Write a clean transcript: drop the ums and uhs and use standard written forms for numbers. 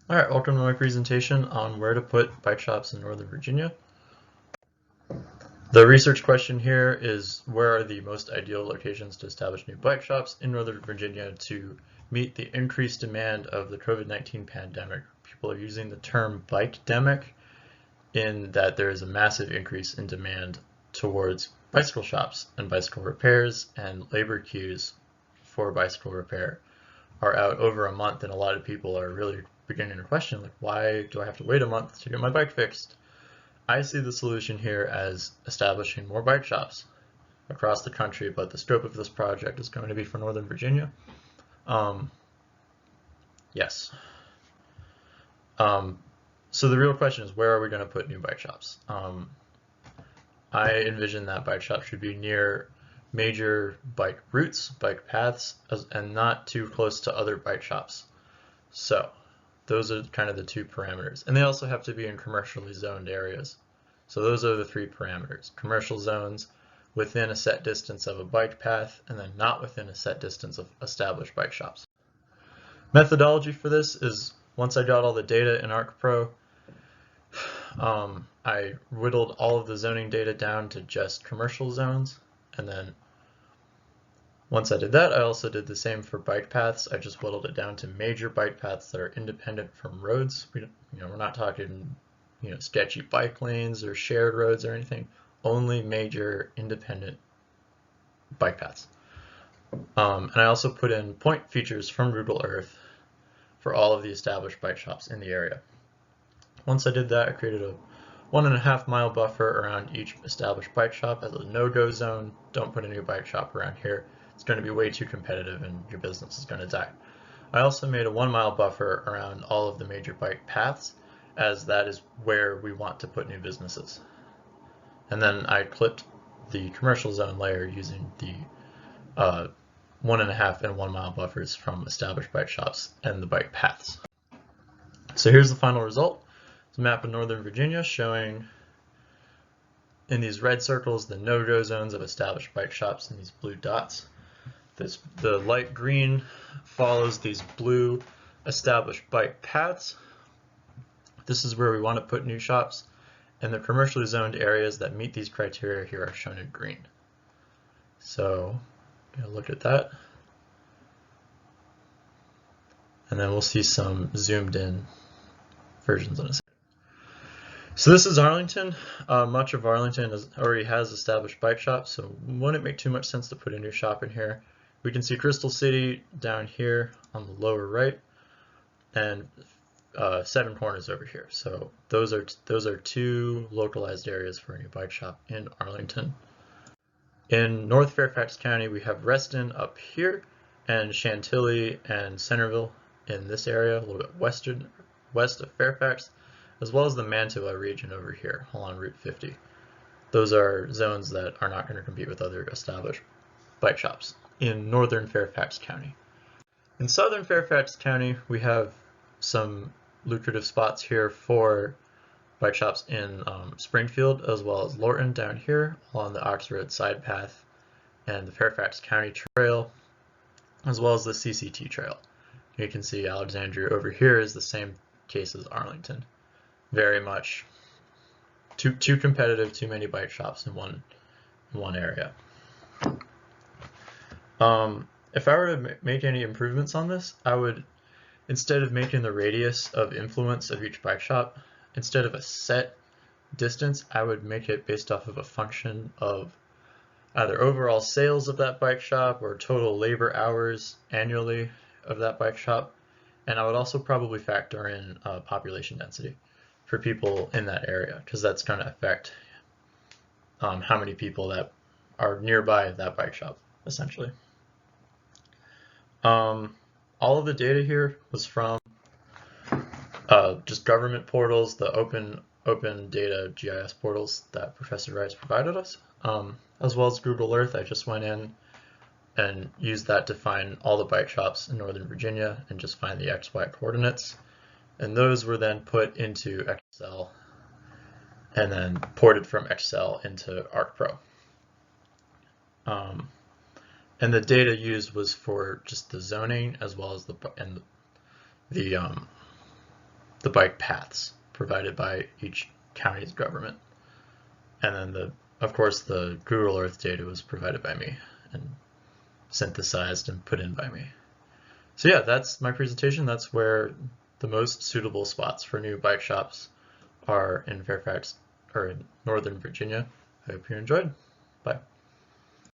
All right, welcome to my presentation on where to put bike shops in Northern Virginia. The research question here is where are the most ideal locations to establish new bike shops in Northern Virginia to meet the increased demand of the COVID-19 pandemic. People are using the term bike-demic in that there is a massive increase in demand towards bicycle shops and bicycle repairs, and labor queues for bicycle repair are out over a month, and a lot of people are really beginning to question, like, why do I have to wait a month to get my bike fixed? I see the solution here as establishing more bike shops across the country, but the scope of this project is going to be for Northern Virginia. Yes. So the real question is, where are we going to put new bike shops? I envision that bike shops should be near major bike routes, bike paths, and not too close to other bike shops. So those are kind of the two parameters. And they also have to be in commercially zoned areas. So those are the three parameters. Commercial zones within a set distance of a bike path, and then not within a set distance of established bike shops. Methodology for this is, once I got all the data in ArcPro, I whittled all of the zoning data down to just commercial zones, and then once I did that, I also did the same for bike paths. I just whittled it down to major bike paths that are independent from roads. We're not talking, sketchy bike lanes or shared roads or anything. Only major independent bike paths. And I also put in point features from Google Earth for all of the established bike shops in the area. Once I did that, I created a 1.5 mile buffer around each established bike shop as a no-go zone. Don't put a new bike shop around here. It's going to be way too competitive and your business is going to die. I also made a 1 mile buffer around all of the major bike paths, as that is where we want to put new businesses. And then I clipped the commercial zone layer using the 1.5 and 1 mile buffers from established bike shops and the bike paths. So here's the final result. It's a map of Northern Virginia showing in these red circles the no-go zones of established bike shops and these blue dots. The light green follows these blue established bike paths. This is where we want to put new shops, and the commercially zoned areas that meet these criteria here are shown in green. So look at that, and then we'll see some zoomed in versions in a second. So this is Arlington. Much of Arlington already has established bike shops, so it wouldn't make too much sense to put a new shop in here. We can see Crystal City down here on the lower right, and Seven Corners over here. So those are two localized areas for a new bike shop in Arlington. In North Fairfax County, we have Reston up here, and Chantilly and Centerville in this area, a little bit west of Fairfax, as well as the Mantua region over here along Route 50. Those are zones that are not going to compete with other established bike shops in northern Fairfax County. In southern Fairfax County, we have some lucrative spots here for bike shops in Springfield, as well as Lorton down here along the Ox Road side path and the Fairfax County Trail, as well as the CCT Trail. You can see Alexandria over here is the same case as Arlington. Very much too competitive, too many bike shops in one area. If I were to make any improvements on this, I would, instead of making the radius of influence of each bike shop, instead of a set distance, I would make it based off of a function of either overall sales of that bike shop or total labor hours annually of that bike shop. And I would also probably factor in population density for people in that area, because that's going to affect how many people that are nearby that bike shop, essentially. All of the data here was from just government portals, the open data GIS portals that Professor Rice provided us, as well as Google Earth. I just went in and used that to find all the bike shops in Northern Virginia and just find the XY coordinates. And those were then put into Excel and then ported from Excel into ArcPro. And the data used was for just the zoning as well as the the bike paths provided by each county's government. And then of course the Google Earth data was provided by me and synthesized and put in by me. So yeah, that's my presentation. That's where the most suitable spots for new bike shops are in Fairfax or in Northern Virginia. I hope you enjoyed. Bye.